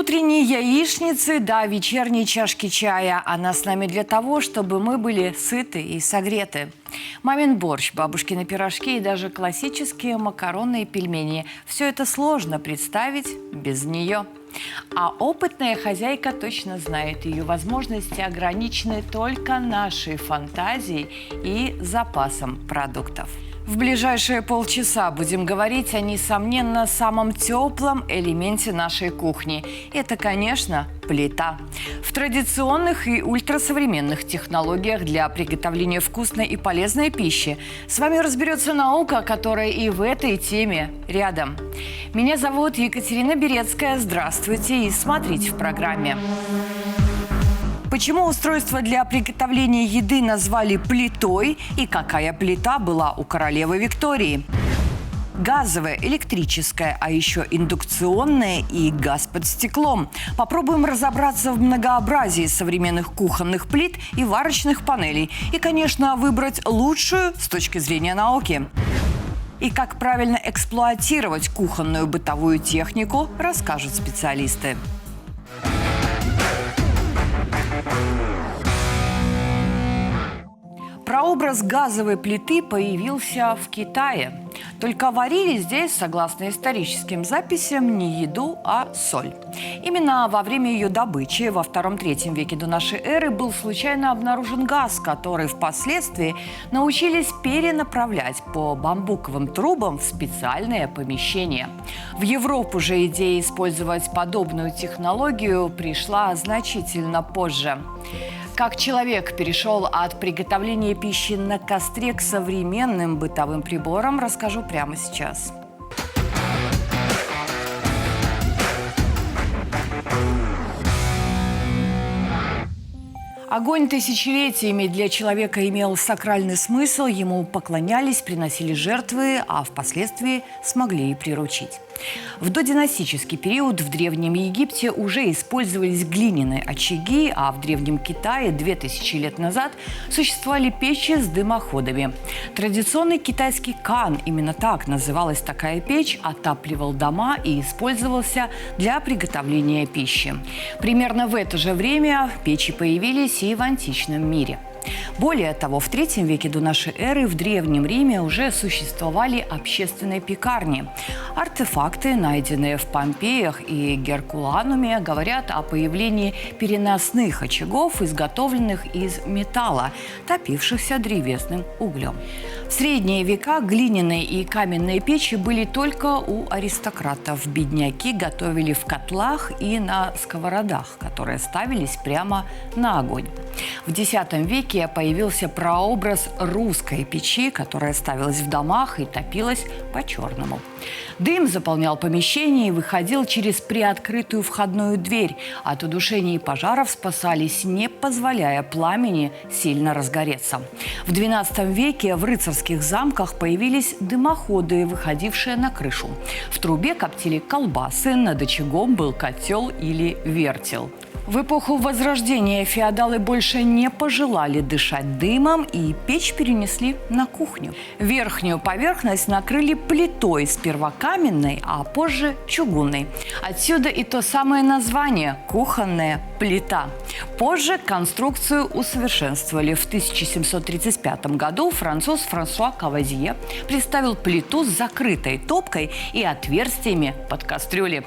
утренней яичницы до вечерней чашки чая. Она с нами для того, чтобы мы были сыты и согреты. Мамин борщ, бабушкины пирожки и даже классические макароны и пельмени. Все это сложно представить без нее. А опытная хозяйка точно знает, ее возможности ограничены только нашей фантазией и запасом продуктов. В ближайшие полчаса будем говорить о, несомненно, самом теплом элементе нашей кухни. Это, конечно, плита. В традиционных и ультрасовременных технологиях для приготовления вкусной и полезной пищи с вами разберется наука, которая и в этой теме рядом. Меня зовут Екатерина Берецкая. Здравствуйте и смотрите в программе. Почему устройство для приготовления еды назвали плитой и какая плита была у королевы Виктории? Газовая, электрическая, а еще индукционная и газ под стеклом. Попробуем разобраться в многообразии современных кухонных плит и варочных панелей. И, конечно, выбрать лучшую с точки зрения науки. И как правильно эксплуатировать кухонную бытовую технику, расскажут специалисты. Прообраз газовой плиты появился в Китае. Только варили здесь, согласно историческим записям, не еду, а соль. Именно во время ее добычи во II-III веке до нашей эры был случайно обнаружен газ, который впоследствии научились перенаправлять по бамбуковым трубам в специальные помещения. В Европу же идея использовать подобную технологию пришла значительно позже. Как человек перешел от приготовления пищи на костре к современным бытовым приборам, расскажу прямо сейчас. Огонь тысячелетиями для человека имел сакральный смысл, ему поклонялись, приносили жертвы, а впоследствии смогли и приручить. В додинастический период в Древнем Египте уже использовались глиняные очаги, а в Древнем Китае 2000 лет назад существовали печи с дымоходами. Традиционный китайский кан, именно так называлась такая печь, отапливал дома и использовался для приготовления пищи. Примерно в это же время печи появились и в античном мире. Более того, в III веке до нашей эры в Древнем Риме уже существовали общественные пекарни. Артефакты, найденные в Помпеях и Геркулануме, говорят о появлении переносных очагов, изготовленных из металла, топившихся древесным углем. В средние века глиняные и каменные печи были только у аристократов. Бедняки готовили в котлах и на сковородах, которые ставились прямо на огонь. В X веке появился прообраз русской печи, которая ставилась в домах и топилась по-черному. Дым заполнял помещение и выходил через приоткрытую входную дверь. От удушения и пожаров спасались, не позволяя пламени сильно разгореться. В XII веке в рыцарских замках появились дымоходы, выходившие на крышу. В трубе коптили колбасы, над очагом был котел или вертел. В эпоху Возрождения феодалы больше не пожелали дышать дымом и печь перенесли на кухню. Верхнюю поверхность накрыли плитой, сперва каменной, а позже чугунной. Отсюда и то самое название – кухонная плита. Позже конструкцию усовершенствовали. В 1735 году француз Франсуа Кавазье представил плиту с закрытой топкой и отверстиями под кастрюли.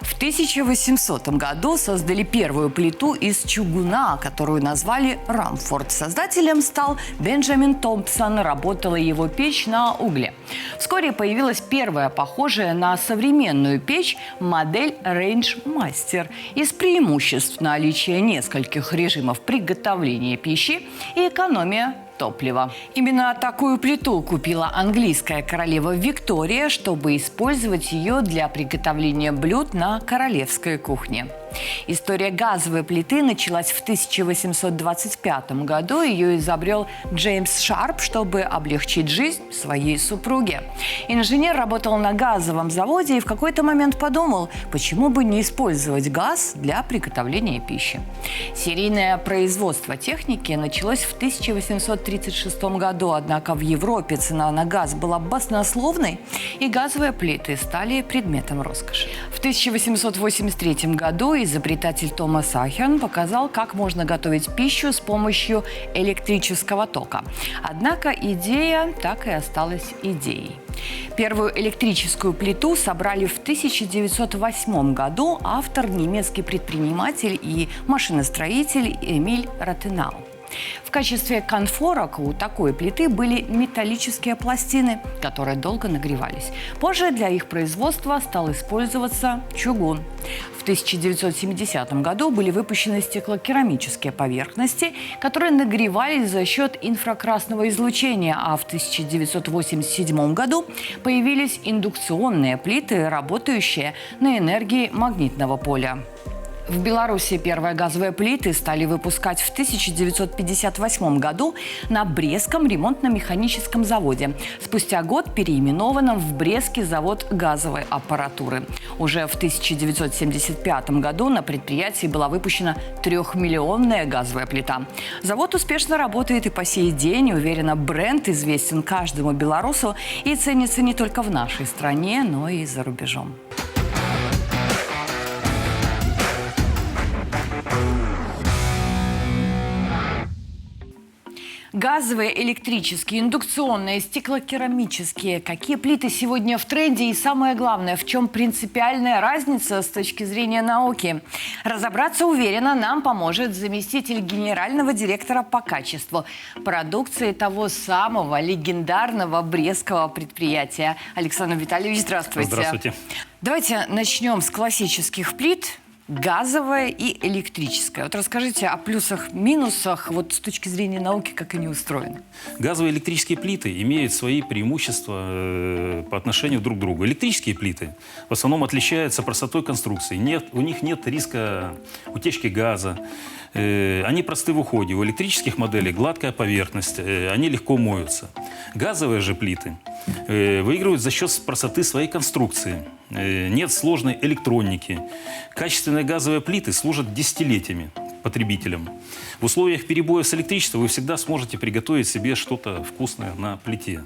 В 1800 году создали первую плиту из чугуна, которую назвали «Рамфорд». Создателем стал Бенджамин Томпсон. Работала его печь на угле. Вскоре появилась первая похожая на современную печь модель Range Master. Из преимуществ наличие нескольких режимов приготовления пищи и экономия топлива. Именно такую плиту купила английская королева Виктория, чтобы использовать ее для приготовления блюд на королевской кухне. История газовой плиты началась в 1825 году. Ее изобрел Джеймс Шарп, чтобы облегчить жизнь своей супруге. Инженер работал на газовом заводе и в какой-то момент подумал, почему бы не использовать газ для приготовления пищи. Серийное производство техники началось в 1836 году, однако в Европе цена на газ была баснословной, и газовые плиты стали предметом роскоши. В 1883 году изобретатель Томас Ахерн показал, как можно готовить пищу с помощью электрического тока. Однако идея так и осталась идеей. Первую электрическую плиту собрали в 1908 году автор, немецкий предприниматель и машиностроитель Эмиль Ротенау. В качестве конфорок у такой плиты были металлические пластины, которые долго нагревались. Позже для их производства стал использоваться чугун. В 1970 году были выпущены стеклокерамические поверхности, которые нагревались за счет инфракрасного излучения, а в 1987 году появились индукционные плиты, работающие на энергии магнитного поля. В Беларуси первые газовые плиты стали выпускать в 1958 году на Брестском ремонтно-механическом заводе. Спустя год переименованном в Брестский завод газовой аппаратуры. Уже в 1975 году на предприятии была выпущена 3-миллионная газовая плита. Завод успешно работает и по сей день. Уверена, бренд известен каждому белорусу и ценится не только в нашей стране, но и за рубежом. Газовые, электрические, индукционные, стеклокерамические. Какие плиты сегодня в тренде? И самое главное, в чем принципиальная разница с точки зрения науки? Разобраться, уверенно, нам поможет заместитель генерального директора по качеству продукции того самого легендарного брестского предприятия. Александр Витальевич, здравствуйте. Здравствуйте. Давайте начнем с классических плит. Газовая и электрическая. Вот расскажите о плюсах, минусах, вот с точки зрения науки, как они устроены. Газовые и электрические плиты имеют свои преимущества по отношению друг к другу. Электрические плиты в основном отличаются простотой конструкции. У них нет риска утечки газа. Они просты в уходе. У электрических моделей гладкая поверхность, они легко моются. Газовые же плиты выигрывают за счет простоты своей конструкции. Нет сложной электроники. Качественные газовые плиты служат десятилетиями потребителям. В условиях перебоев с электричеством вы всегда сможете приготовить себе что-то вкусное на плите.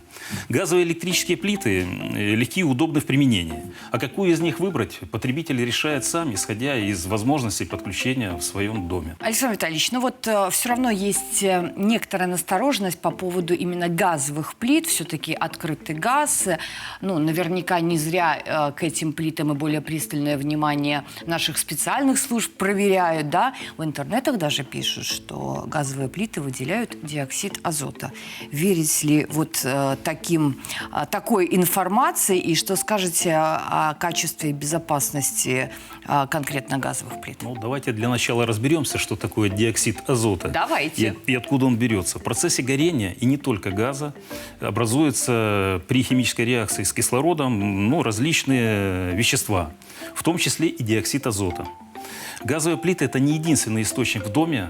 Газовые электрические плиты легкие и удобны в применении. А какую из них выбрать, потребитель решает сам, исходя из возможностей подключения в своем доме. Александр Витальевич, ну вот все равно есть некоторая настороженность по поводу именно газовых плит. Все-таки открытый газ. Ну, наверняка не зря к этим плитам и более пристальное внимание наших специальных служб проверяют, да? В интернетах даже пишут, что газовые плиты выделяют диоксид азота. Верить ли вот такой информации, и что скажете о качестве и безопасности конкретно газовых плит? Ну, давайте для начала разберемся, что такое диоксид азота. Давайте. И откуда он берется. В процессе горения, и не только газа, образуются при химической реакции с кислородом различные вещества, в том числе и диоксид азота. Газовые плиты – это не единственный источник в доме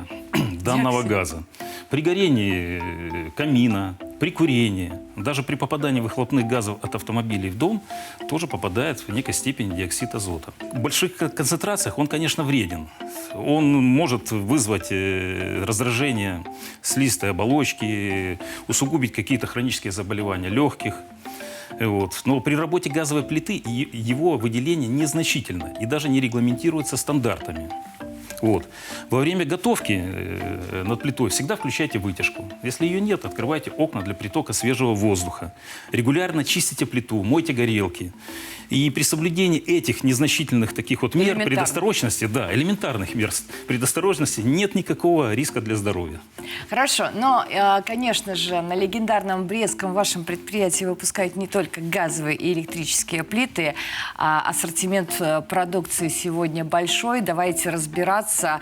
данного газа. При горении камина, при курении, даже при попадании выхлопных газов от автомобилей в дом тоже попадает в некой степени диоксид азота. В больших концентрациях он, конечно, вреден. Он может вызвать раздражение слизистой оболочки, усугубить какие-то хронические заболевания легких. Вот. Но при работе газовой плиты его выделение незначительно и даже не регламентируется стандартами. Вот. Во время готовки над плитой всегда включайте вытяжку. Если ее нет, открывайте окна для притока свежего воздуха. Регулярно чистите плиту, мойте горелки. И при соблюдении этих незначительных таких вот мер предосторожности, да, элементарных мер предосторожности, нет никакого риска для здоровья. Хорошо, но, конечно же, на легендарном Брестском вашем предприятии выпускают не только газовые и электрические плиты, а ассортимент продукции сегодня большой. Давайте разбираться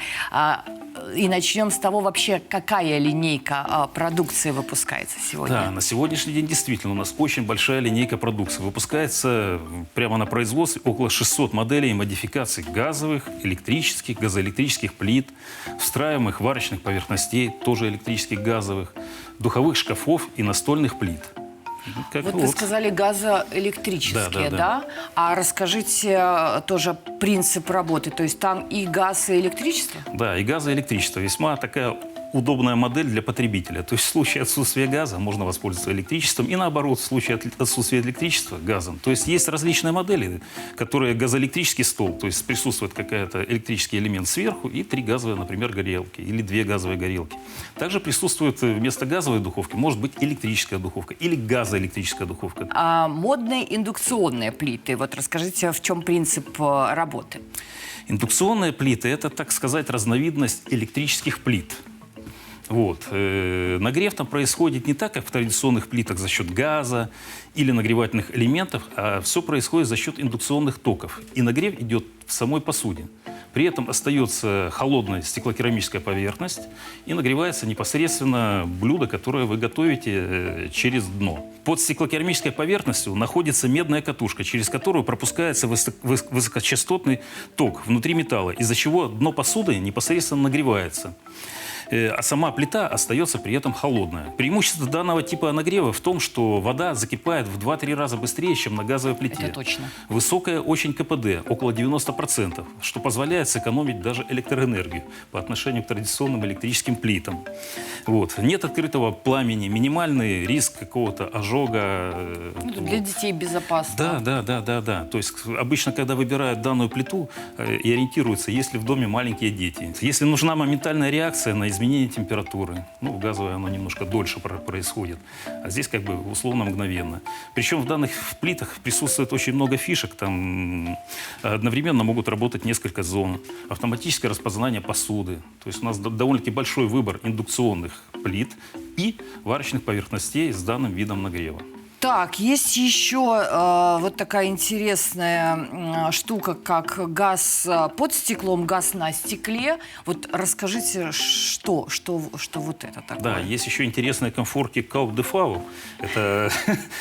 и начнем с того вообще, какая линейка продукции выпускается сегодня. Да, на сегодняшний день действительно у нас очень большая линейка продукции. Выпускается прямо на производстве около 600 моделей и модификаций газовых, электрических, газоэлектрических плит, встраиваемых варочных поверхностей, тоже электрических, газовых, духовых шкафов и настольных плит. Вот вы сказали газоэлектрические, да? А расскажите тоже принцип работы. То есть там и газ, и электричество? Да, и газ, и электричество. Весьма такая удобная модель для потребителя. То есть в случае отсутствия газа можно воспользоваться электричеством, и наоборот, в случае отсутствия электричества – газом. То есть есть различные модели, которые газоэлектрический стол, то есть присутствует какой-то электрический элемент сверху и 3 газовые, например, горелки или 2 газовые горелки. Также присутствует вместо газовой духовки может быть электрическая духовка или газоэлектрическая духовка. А модные индукционные плиты, вот расскажите, в чем принцип работы? Индукционные плиты – это, так сказать, разновидность электрических плит. Вот. Нагрев там происходит не так, как в традиционных плитах за счет газа или нагревательных элементов, а все происходит за счет индукционных токов. И нагрев идет в самой посуде. При этом остается холодная стеклокерамическая поверхность и нагревается непосредственно блюдо, которое вы готовите через дно. Под стеклокерамической поверхностью находится медная катушка, через которую пропускается высокочастотный ток внутри металла, из-за чего дно посуды непосредственно нагревается. А сама плита остается при этом холодная. Преимущество данного типа нагрева в том, что вода закипает в 2-3 раза быстрее, чем на газовой плите. Это точно. Высокая очень КПД, около 90%, что позволяет сэкономить даже электроэнергию по отношению к традиционным электрическим плитам. Вот. Нет открытого пламени, минимальный риск какого-то ожога. Для детей безопасно. Да. То есть обычно, когда выбирают данную плиту, и ориентируются, есть ли в доме маленькие дети. Если нужна моментальная реакция на изменение температуры, ну, в газовой оно немножко дольше происходит, а здесь как бы условно мгновенно. Причем в данных плитах присутствует очень много фишек, там одновременно могут работать несколько зон, автоматическое распознавание посуды, то есть у нас довольно-таки большой выбор индукционных плит и варочных поверхностей с данным видом нагрева. Так, есть еще вот такая интересная штука, как газ под стеклом, газ на стекле. Вот расскажите, что вот это такое? Да, есть еще интересные комфорки Kaup de Fao. Это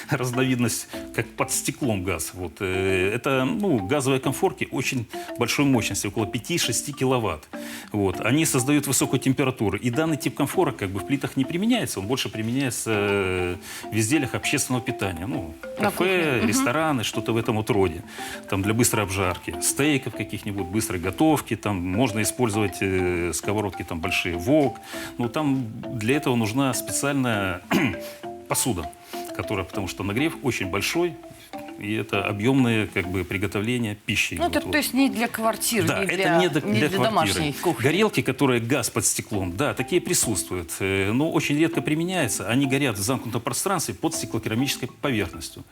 разновидность, как под стеклом газ. Вот. Это газовые комфорки очень большой мощности, около 5-6 киловатт. Вот. Они создают высокую температуру. И данный тип комфорок как бы в плитах не применяется, он больше применяется в изделиях общественного питания. Ну, кафе, рестораны, что-то в этом вот роде. Там для быстрой обжарки, стейков каких-нибудь, быстрой готовки. Там можно использовать сковородки там большие, вок. Но там для этого нужна специальная посуда, потому что нагрев очень большой. И это объемное как бы приготовление пищи. Ну, это, то есть не для квартир, да, не для домашней кухни. Горелки, которые газ под стеклом, да, такие присутствуют, но очень редко применяются. Они горят в замкнутом пространстве под стеклокерамической поверхностью.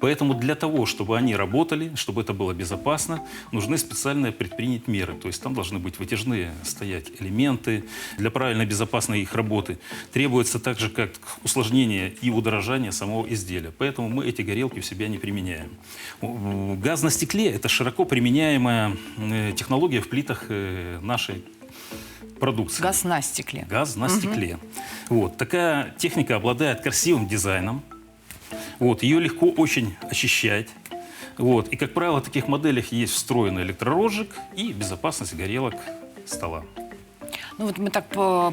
Поэтому для того, чтобы они работали, чтобы это было безопасно, нужны специальные предпринять меры. То есть там должны быть вытяжные стоять элементы для правильной безопасной их работы. Требуется также как усложнение и удорожание самого изделия. Поэтому мы эти горелки в себя не применяем. Газ на стекле – это широко применяемая технология в плитах нашей продукции. Газ на стекле. Газ на стекле. Вот. Такая техника обладает красивым дизайном. Вот, ее легко очень очищать. Вот, и, как правило, в таких моделях есть встроенный электророзжиг и безопасность горелок стола. Ну вот мы так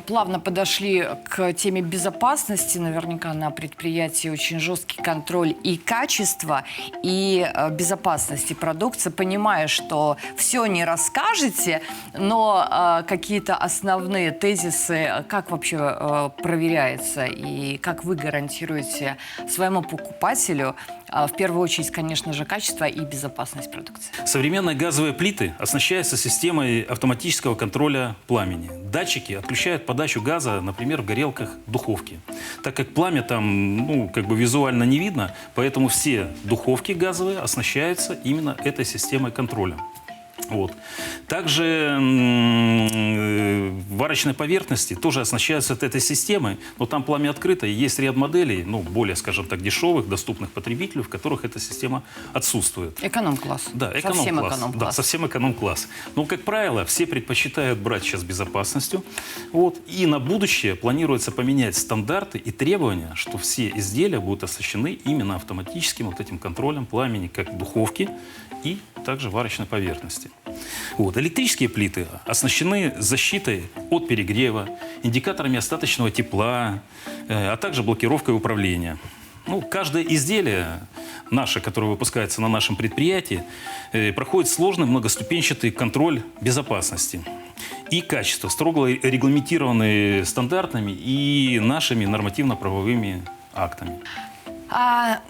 плавно подошли к теме безопасности. Наверняка на предприятии очень жесткий контроль и качества, и безопасности продукции. Понимая, что все не расскажете, но какие-то основные тезисы, как вообще проверяется и как вы гарантируете своему покупателю, в первую очередь, конечно же, качество и безопасность продукции. Современные газовые плиты оснащаются системой автоматического контроля пламени. Датчики отключают подачу газа, например, в горелках духовки. Так как пламя там, как бы визуально не видно, поэтому все духовки газовые оснащаются именно этой системой контроля. Вот. Также варочные поверхности тоже оснащаются этой системой, но там пламя открыто, и есть ряд моделей, более, скажем так, дешевых, доступных потребителю, в которых эта система отсутствует. Эконом-класс. Да, эконом-класс. Совсем эконом-класс. Да, совсем эконом-класс. Но, как правило, все предпочитают брать сейчас безопасностью. Вот. И на будущее планируется поменять стандарты и требования, что все изделия будут оснащены именно автоматическим вот этим контролем пламени, как духовки и также варочной поверхности. Вот. Электрические плиты оснащены защитой от перегрева, индикаторами остаточного тепла, а также блокировкой управления. Каждое изделие наше, которое выпускается на нашем предприятии, проходит сложный многоступенчатый контроль безопасности. и качество, строго регламентированы стандартами и нашими нормативно-правовыми актами.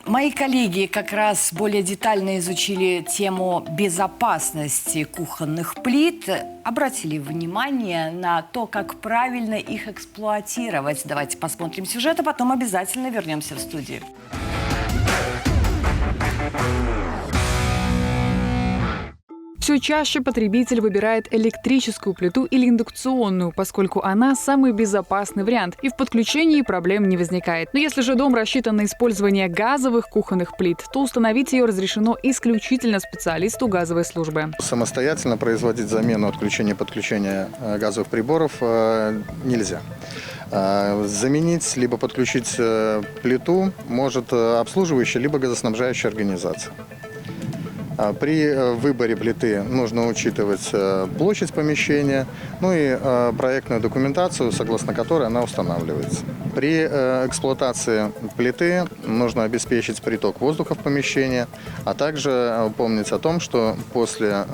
Мои коллеги как раз более детально изучили тему безопасности кухонных плит, обратили внимание на то, как правильно их эксплуатировать. Давайте посмотрим сюжет, а потом обязательно вернемся в студию. Все чаще потребитель выбирает электрическую плиту или индукционную, поскольку она самый безопасный вариант, и в подключении проблем не возникает. Но если же дом рассчитан на использование газовых кухонных плит, то установить ее разрешено исключительно специалисту газовой службы. Самостоятельно производить замену отключения и подключения газовых приборов нельзя. Заменить либо подключить плиту может обслуживающая либо газоснабжающая организация. При выборе плиты нужно учитывать площадь помещения, ну и проектную документацию, согласно которой она устанавливается. При эксплуатации плиты нужно обеспечить приток воздуха в помещение, а также помнить о том, что после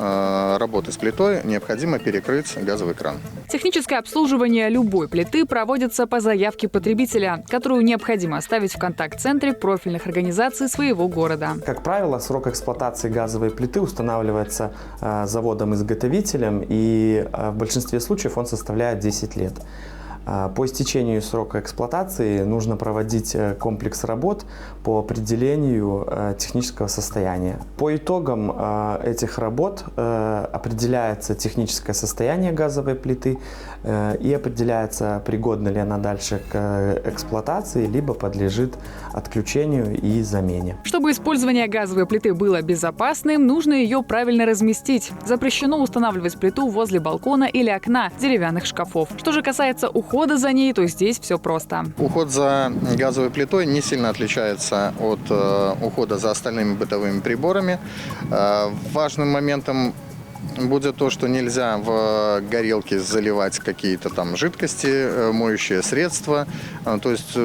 работы с плитой необходимо перекрыть газовый кран. Техническое обслуживание любой плиты проводится по заявке потребителя, которую необходимо оставить в контакт-центре профильных организаций своего города. Как правило, срок эксплуатации газовой плиты устанавливается заводом-изготовителем, и в большинстве случаев он составляет 10 лет. По истечению срока эксплуатации нужно проводить комплекс работ по определению технического состояния. По итогам этих работ определяется техническое состояние газовой плиты и определяется, пригодна ли она дальше к эксплуатации, либо подлежит отключению и замене. Чтобы использование газовой плиты было безопасным, нужно ее правильно разместить. Запрещено устанавливать плиту возле балкона или окна деревянных шкафов. Что же касается ухода за ней, то здесь все просто. Уход за газовой плитой не сильно отличается от ухода за остальными бытовыми приборами. Важным моментом будет то, что нельзя в горелки заливать какие-то там жидкости, моющие средства. То есть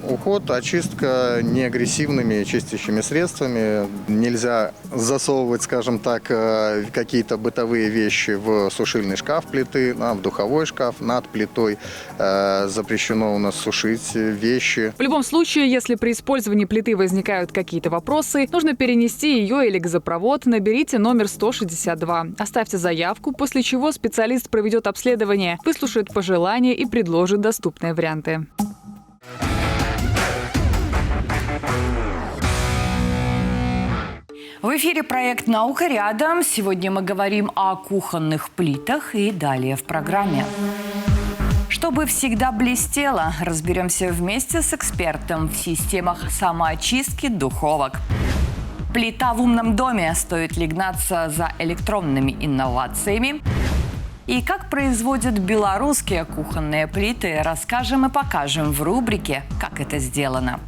уход, очистка неагрессивными чистящими средствами. Нельзя засовывать, скажем так, какие-то бытовые вещи в сушильный шкаф плиты, в духовой шкаф над плитой. Запрещено у нас сушить вещи. В любом случае, если при использовании плиты возникают какие-то вопросы, нужно перенести ее или газопровод, наберите номер 162. Оставьте заявку, после чего специалист проведет обследование, выслушает пожелания и предложит доступные варианты. В эфире проект «Наука рядом». Сегодня мы говорим о кухонных плитах и далее в программе. Чтобы всегда блестело, разберемся вместе с экспертом в системах самоочистки духовок. Плита в умном доме. Стоит ли гнаться за электронными инновациями? И как производят белорусские кухонные плиты, расскажем и покажем в рубрике «Как это сделано».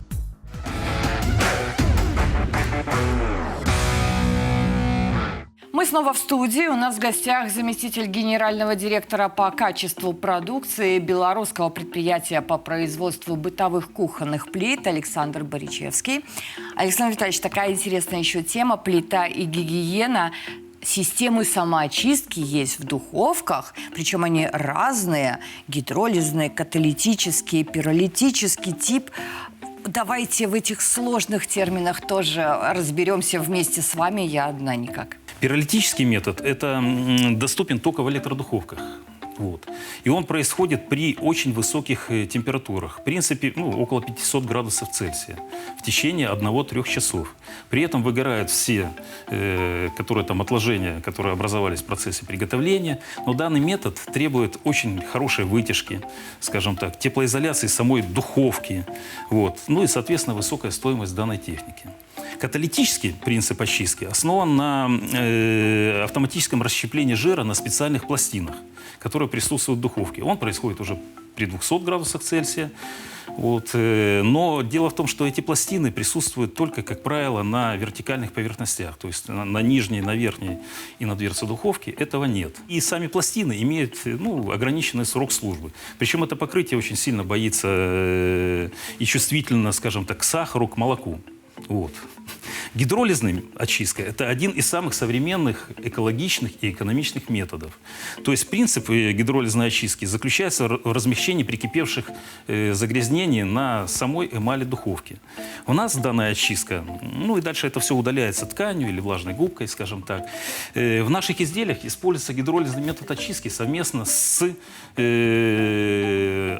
Мы снова в студии. У нас в гостях заместитель генерального директора по качеству продукции белорусского предприятия по производству бытовых кухонных плит Александр Боричевский. Александр Витальевич, такая интересная еще тема – плита и гигиена. Системы самоочистки есть в духовках, причем они разные – гидролизные, каталитические, пиролитический тип. Давайте в этих сложных терминах тоже разберемся вместе с вами, я одна никак. Пиролитический метод доступен только в электродуховках. Вот. И он происходит при очень высоких температурах. В принципе, около 500 градусов Цельсия в течение 1-3 часов. При этом выгорают все отложения, которые образовались в процессе приготовления. Но данный метод требует очень хорошей вытяжки, скажем так, теплоизоляции самой духовки. Вот. Ну и, соответственно, высокая стоимость данной техники. Каталитический принцип очистки основан на автоматическом расщеплении жира на специальных пластинах, которые присутствуют в духовке. Он происходит уже при 200 градусах Цельсия. Вот. Но дело в том, что эти пластины присутствуют только, как правило, на вертикальных поверхностях, то есть на нижней, на верхней и на дверце духовки этого нет. И сами пластины имеют ограниченный срок службы. Причем это покрытие очень сильно боится и чувствительно, скажем так, к сахару, к молоку. Вот. Гидролизная очистка – это один из самых современных экологичных и экономичных методов. То есть принцип гидролизной очистки заключается в размещении прикипевших загрязнений на самой эмали духовки. У нас данная очистка, ну и дальше это все удаляется тканью или влажной губкой, скажем так. В наших изделиях используется гидролизный метод очистки совместно с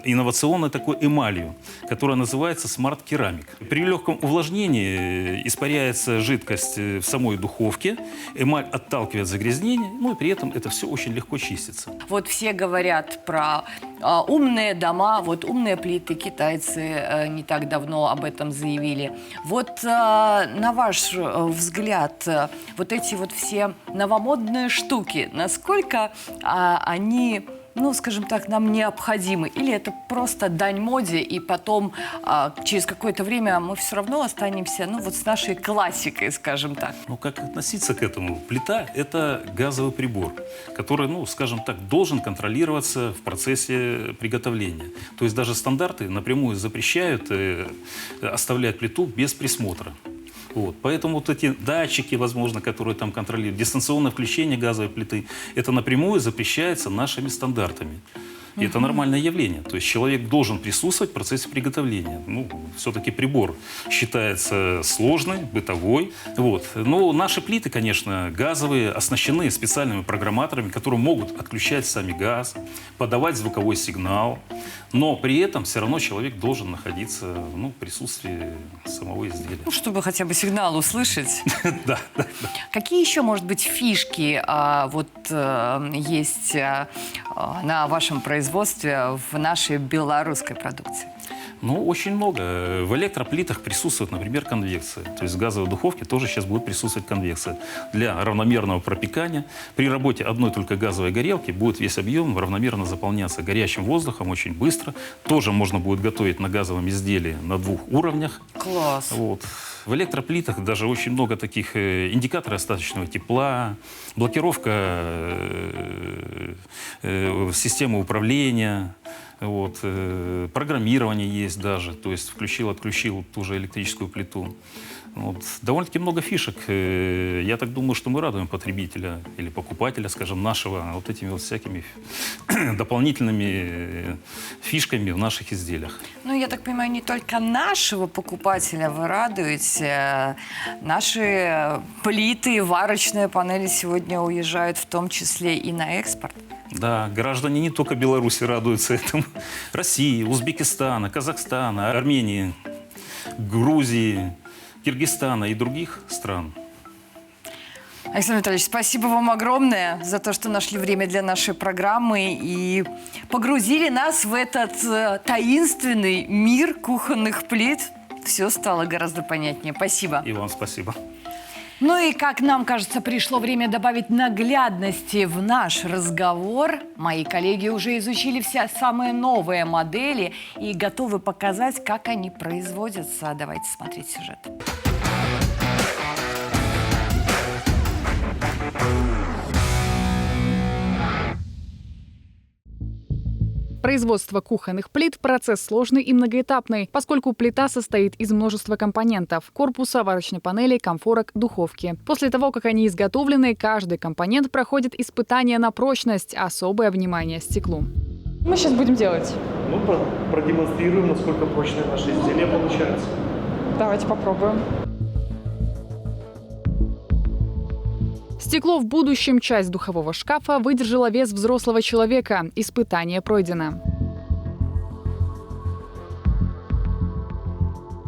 инновационной такой эмалью, которая называется смарт-керамик. При легком увлажнении испаряется жидкость в самой духовке, эмаль отталкивает загрязнение, ну и при этом это все очень легко чистится. Вот все говорят про умные дома, вот умные плиты, китайцы не так давно об этом заявили. Вот на ваш взгляд, вот эти вот все новомодные штуки, насколько они, ну, скажем так, нам необходимы? Или это просто дань моде, и потом через какое-то время мы все равно останемся, ну, вот с нашей классикой, скажем так? Ну, как относиться к этому? Плита – это газовый прибор, который, ну, скажем так, должен контролироваться в процессе приготовления. То есть даже стандарты напрямую запрещают оставлять плиту без присмотра. Вот. Поэтому вот эти датчики, возможно, которые там контролируют, дистанционное включение газовой плиты, это напрямую запрещается нашими стандартами. И это нормальное явление. То есть человек должен присутствовать в процессе приготовления. Ну, все-таки прибор считается сложный, бытовой. Вот. Но наши плиты, конечно, газовые, оснащены специальными программаторами, которые могут отключать сами газ, подавать звуковой сигнал. Но при этом все равно человек должен находиться, ну, в присутствии самого изделия. Ну, чтобы хотя бы сигнал услышать. Да. Какие еще, может быть, фишки есть на вашем производстве в нашей белорусской продукции? Ну, очень много. В электроплитах присутствует, например, конвекция. То есть в газовой духовке тоже сейчас будет присутствовать конвекция. Для равномерного пропекания при работе одной только газовой горелки будет весь объем равномерно заполняться горячим воздухом очень быстро. Тоже можно будет готовить на газовом изделии на 2 уровнях. Класс. Вот. В электроплитах даже очень много таких индикаторов остаточного тепла, блокировка системы управления. Вот. Программирование есть даже, то есть включил-отключил ту же электрическую плиту. Вот. Довольно-таки много фишек. Я так думаю, что мы радуем потребителя или покупателя, скажем, нашего вот этими вот всякими дополнительными фишками в наших изделиях. Ну, я так понимаю, не только нашего покупателя вы радуете. Наши плиты, варочные панели сегодня уезжают в том числе и на экспорт. Да, граждане не только Беларуси радуются этому. России, Узбекистана, Казахстана, Армении, Грузии, Киргизстана и других стран. Александр Витальевич, спасибо вам огромное за то, что нашли время для нашей программы и погрузили нас в этот таинственный мир кухонных плит. Все стало гораздо понятнее. Спасибо. И вам спасибо. Ну и, как нам кажется, пришло время добавить наглядности в наш разговор. Мои коллеги уже изучили все самые новые модели и готовы показать, как они производятся. Давайте смотреть сюжет. Производство кухонных плит – процесс сложный и многоэтапный, поскольку плита состоит из множества компонентов – корпуса, варочной панели, комфорок, духовки. После того, как они изготовлены, каждый компонент проходит испытание на прочность, особое внимание стеклу. Мы сейчас будем делать. Ну, продемонстрируем, насколько прочные наши изделия получаются. Давайте попробуем. Стекло в будущем, часть духового шкафа, выдержало вес взрослого человека. Испытание пройдено.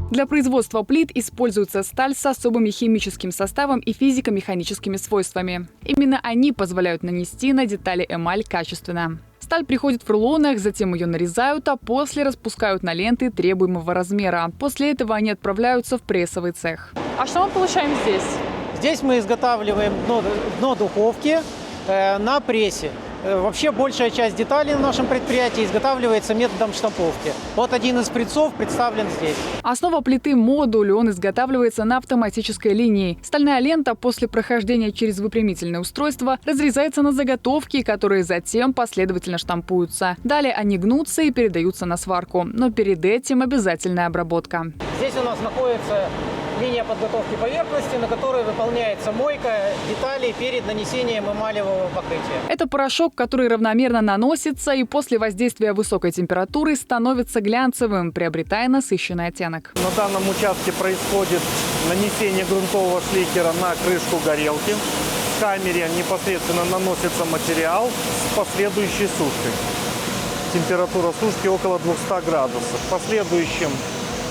Для производства плит используется сталь с особым химическим составом и физико-механическими свойствами. Именно они позволяют нанести на детали эмаль качественно. Сталь приходит в рулонах, затем ее нарезают, а после распускают на ленты требуемого размера. После этого они отправляются в прессовый цех. А что мы получаем здесь? Здесь мы изготавливаем дно духовки на прессе. Вообще большая часть деталей на нашем предприятии изготавливается методом штамповки. Вот один из прицов представлен здесь. Основа плиты – модуль. Он изготавливается на автоматической линии. Стальная лента после прохождения через выпрямительное устройство разрезается на заготовки, которые затем последовательно штампуются. Далее они гнутся и передаются на сварку. Но перед этим обязательная обработка. Здесь у нас находится линия подготовки поверхности, на которой выполняется мойка деталей перед нанесением эмалевого покрытия. Это порошок, который равномерно наносится и после воздействия высокой температуры становится глянцевым, приобретая насыщенный оттенок. На данном участке происходит нанесение грунтового шлейкера на крышку горелки. В камере непосредственно наносится материал с последующей сушкой. Температура сушки около 200 градусов. В последующем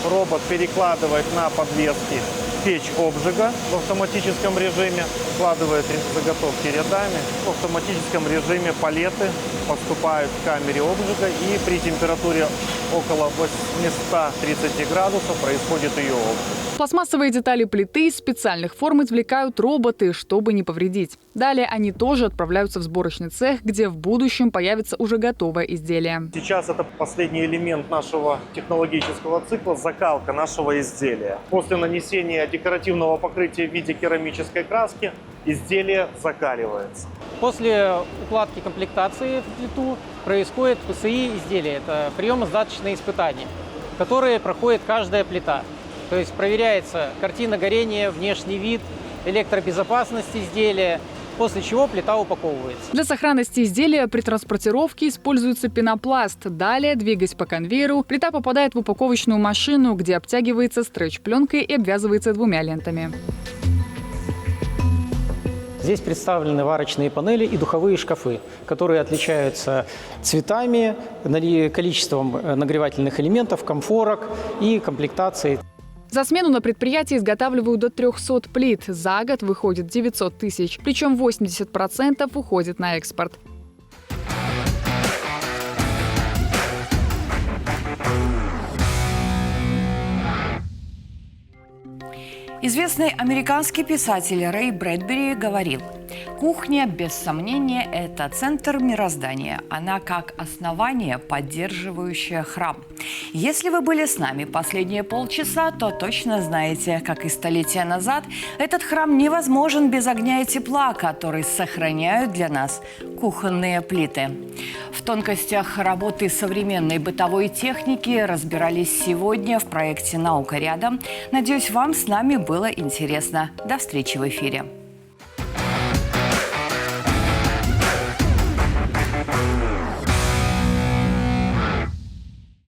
робот перекладывает на подвески печь обжига в автоматическом режиме, складывает заготовки рядами. В автоматическом режиме палеты поступают в камере обжига, и при температуре около 830 градусов происходит ее обжиг. Пластмассовые детали плиты из специальных форм извлекают роботы, чтобы не повредить. Далее они тоже отправляются в сборочный цех, где в будущем появится уже готовое изделие. Сейчас это последний элемент нашего технологического цикла – закалка нашего изделия. После нанесения декоративного покрытия в виде керамической краски изделие закаливается. После укладки комплектации в плиту происходит ПСИ изделия. Это приемо-сдаточные испытания, которые проходит каждая плита. То есть проверяется картина горения, внешний вид, электробезопасность изделия, после чего плита упаковывается. Для сохранности изделия при транспортировке используется пенопласт. Далее, двигаясь по конвейеру, плита попадает в упаковочную машину, где обтягивается стретч-пленкой и обвязывается двумя лентами. Здесь представлены варочные панели и духовые шкафы, которые отличаются цветами, количеством нагревательных элементов, комфорок и комплектацией. За смену на предприятии изготавливают до 300 плит. За год выходит 900 тысяч, причем 80% уходит на экспорт. Известный американский писатель Рэй Брэдбери говорил: «Кухня, без сомнения, это центр мироздания. Она как основание, поддерживающее храм». Если вы были с нами последние полчаса, то точно знаете, как и столетия назад, этот храм невозможен без огня и тепла, которые сохраняют для нас кухонные плиты. В тонкостях работы современной бытовой техники разбирались сегодня в проекте «Наука рядом». Надеюсь, вам с нами было интересно. До встречи в эфире.